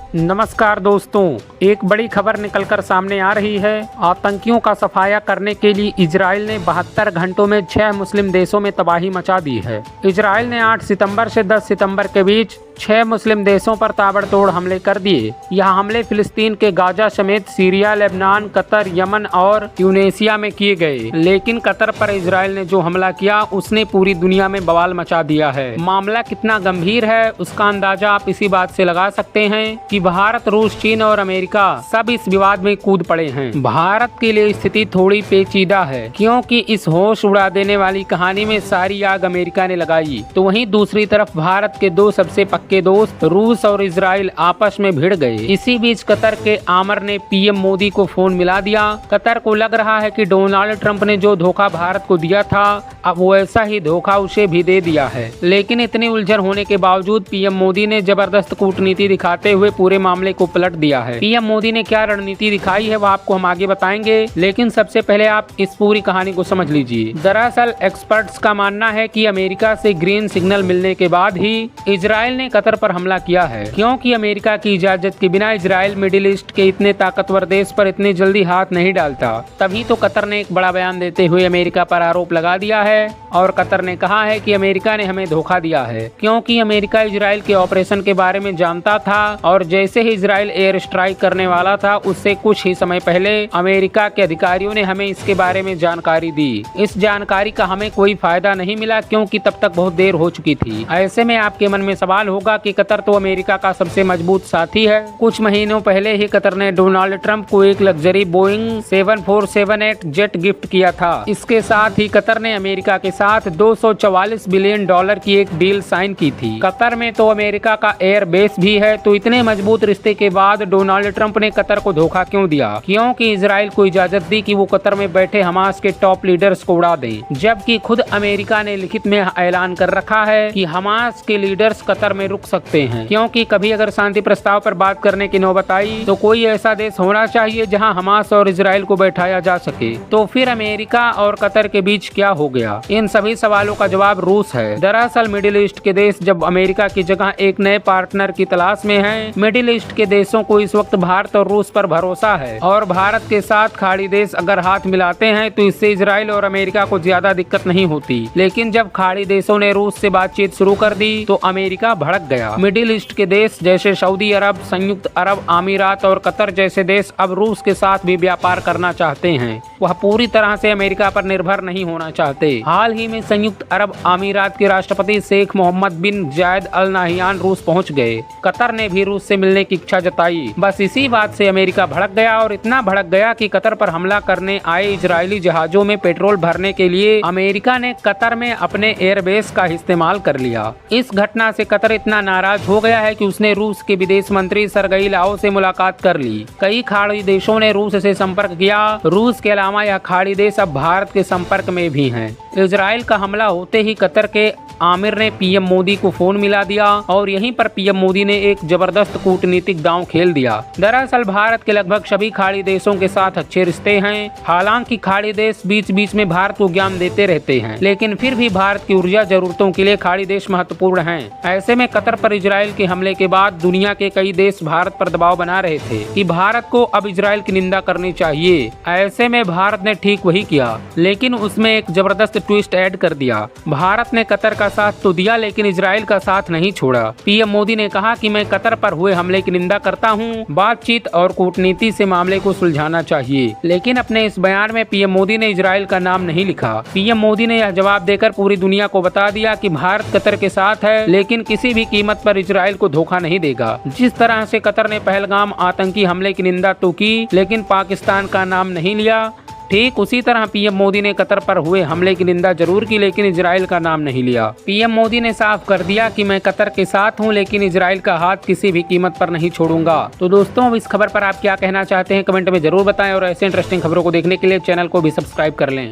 नमस्कार दोस्तों, एक बड़ी खबर निकलकर सामने आ रही है। आतंकियों का सफाया करने के लिए इजराइल ने 72 घंटों में 6 मुस्लिम देशों में तबाही मचा दी है। इजराइल ने 8 सितंबर से 10 सितंबर के बीच 6 मुस्लिम देशों पर ताबड़तोड़ हमले कर दिए। यह हमले फिलिस्तीन के गाजा समेत सीरिया, लेबनान, कतर, यमन और ट्यूनेशिया में किए गए। लेकिन कतर पर इजराइल ने जो हमला किया उसने पूरी दुनिया में बवाल मचा दिया है। मामला कितना गंभीर है उसका अंदाजा आप इसी बात से लगा सकते हैं कि भारत, रूस, चीन और अमेरिका सब इस विवाद में कूद पड़े हैं। भारत के लिए स्थिति थोड़ी पेचीदा है, क्योंकि इस होश उड़ा देने वाली कहानी में सारी आग अमेरिका ने लगाई, तो वहीं दूसरी तरफ भारत के दो सबसे के दोस्त रूस और इजराइल आपस में भिड़ गए। इसी बीच कतर के आमिर ने पीएम मोदी को फोन मिला दिया। कतर को लग रहा है कि डोनाल्ड ट्रंप ने जो धोखा भारत को दिया था, अब वो ऐसा ही धोखा उसे भी दे दिया है। लेकिन इतनी उलझन होने के बावजूद पीएम मोदी ने जबरदस्त कूटनीति दिखाते हुए पूरे मामले को पलट दिया है। पीएम मोदी ने क्या रणनीति दिखाई है वो आपको हम आगे बताएंगे, लेकिन सबसे पहले आप इस पूरी कहानी को समझ लीजिए। दरअसल एक्सपर्ट्स का मानना है कि अमेरिका से ग्रीन सिग्नल मिलने के बाद ही इजराइल ने कतर पर हमला किया है, क्योंकि अमेरिका की इजाजत के बिना इजराइल मिडिल ईस्ट के इतने ताकतवर देश पर इतनी जल्दी हाथ नहीं डालता। तभी तो कतर ने एक बड़ा बयान देते हुए अमेरिका पर आरोप लगा दिया है और कतर ने कहा है कि अमेरिका ने हमें धोखा दिया है, क्योंकि अमेरिका इजराइल के ऑपरेशन के बारे में जानता था और जैसे ही इजराइल एयर स्ट्राइक करने वाला था उससे कुछ ही समय पहले अमेरिका के अधिकारियों ने हमें इसके बारे में जानकारी दी। इस जानकारी का हमें कोई फायदा नहीं मिला, क्योंकि तब तक बहुत देर हो चुकी थी। ऐसे में आपके मन में सवाल होगा कि कतर तो अमेरिका का सबसे मजबूत साथी है। कुछ महीनों पहले ही कतर ने डोनाल्ड ट्रंप को एक लग्जरी बोइंग 7478 जेट गिफ्ट किया था। इसके साथ ही कतर ने अमेरिका के साथ 244 बिलियन डॉलर की एक डील साइन की थी। कतर में तो अमेरिका का एयर बेस भी है, तो इतने मजबूत रिश्ते के बाद डोनाल्ड ट्रंप ने कतर को धोखा क्यों दिया? क्योंकि इजराइल को इजाजत दी कि वो कतर में बैठे हमास के टॉप लीडर्स को उड़ा दें, जबकि खुद अमेरिका ने लिखित में ऐलान कर रखा है कि हमास के लीडर्स कतर में रुक सकते हैं, क्योंकि कभी अगर शांति प्रस्ताव पर बात करने की नौबत आई तो कोई ऐसा देश होना चाहिए जहां हमास और इजराइल को बैठाया जा सके। तो फिर अमेरिका और कतर के बीच क्या हो गया? इन सभी सवालों का जवाब रूस है। दरअसल मिडिल ईस्ट के देश जब अमेरिका की जगह एक नए पार्टनर की तलाश में हैं, मिडिल ईस्ट के देशों को इस वक्त भारत और रूस पर भरोसा है, और भारत के साथ खाड़ी देश अगर हाथ मिलाते हैं तो इससे इजराइल और अमेरिका को ज्यादा दिक्कत नहीं होती। लेकिन जब खाड़ी देशों ने रूस से बातचीत शुरू कर दी तो अमेरिका भड़क गया। मिडिल ईस्ट के देश जैसे सऊदी अरब, संयुक्त अरब अमीरात और कतर जैसे देश अब रूस के साथ भी व्यापार करना चाहते हैं। वह पूरी तरह से अमेरिका पर निर्भर नहीं होना चाहते। हाल ही में संयुक्त अरब अमीरात के राष्ट्रपति शेख मोहम्मद बिन जायद अल नाहियान रूस पहुंच गए। कतर ने भी रूस से मिलने की इच्छा जताई। बस इसी बात से अमेरिका भड़क गया, और इतना भड़क गया कि कतर पर हमला करने आए इजरायली जहाजों में पेट्रोल भरने के लिए अमेरिका ने कतर में अपने एयरबेस का इस्तेमाल कर लिया। इस घटना से कतर इतना नाराज हो गया है कि उसने रूस के विदेश मंत्री सरगई लाव से मुलाकात कर ली। कई खाड़ी देशों ने रूस से संपर्क किया। रूस के अलावा यह खाड़ी देश अब भारत के संपर्क में भी हैं। इजराइल का हमला होते ही कतर के आमिर ने पीएम मोदी को फोन मिला दिया, और यहीं पर पीएम मोदी ने एक जबरदस्त कूटनीतिक दांव खेल दिया। दरअसल भारत के लगभग सभी खाड़ी देशों के साथ अच्छे रिश्ते हैं। हालांकि खाड़ी देश बीच बीच में भारत को ज्ञान देते रहते हैं, लेकिन फिर भी भारत की ऊर्जा जरूरतों के लिए खाड़ी देश महत्वपूर्ण हैं। ऐसे में कतर पर इजराइल के हमले के बाद दुनिया के कई देश भारत पर दबाव बना रहे थे कि भारत को अब इजराइल की निंदा करनी चाहिए। ऐसे में भारत ने ठीक वही किया, लेकिन उसमें एक जबरदस्त ट्विस्ट ऐड कर दिया। भारत ने कतर का साथ तो दिया, लेकिन इजराइल का साथ नहीं छोड़ा। पीएम मोदी ने कहा कि मैं कतर पर हुए हमले की निंदा करता हूं, बातचीत और कूटनीति से मामले को सुलझाना चाहिए। लेकिन अपने इस बयान में पीएम मोदी ने इजराइल का नाम नहीं लिखा। पीएम मोदी ने यह जवाब देकर पूरी दुनिया को बता दिया कि भारत कतर के साथ है, लेकिन किसी भी कीमत पर इजराइल को धोखा नहीं देगा। जिस तरह से कतर ने पहलगाम आतंकी हमले की निंदा तो की, लेकिन पाकिस्तान का नाम नहीं लिया, ठीक उसी तरह पीएम मोदी ने कतर पर हुए हमले की निंदा जरूर की, लेकिन इजराइल का नाम नहीं लिया। पीएम मोदी ने साफ कर दिया कि मैं कतर के साथ हूं, लेकिन इजराइल का हाथ किसी भी कीमत पर नहीं छोड़ूंगा। तो दोस्तों, इस खबर पर आप क्या कहना चाहते हैं कमेंट में जरूर बताएं, और ऐसे इंटरेस्टिंग खबरों को देखने के लिए चैनल को भी सब्सक्राइब कर लें।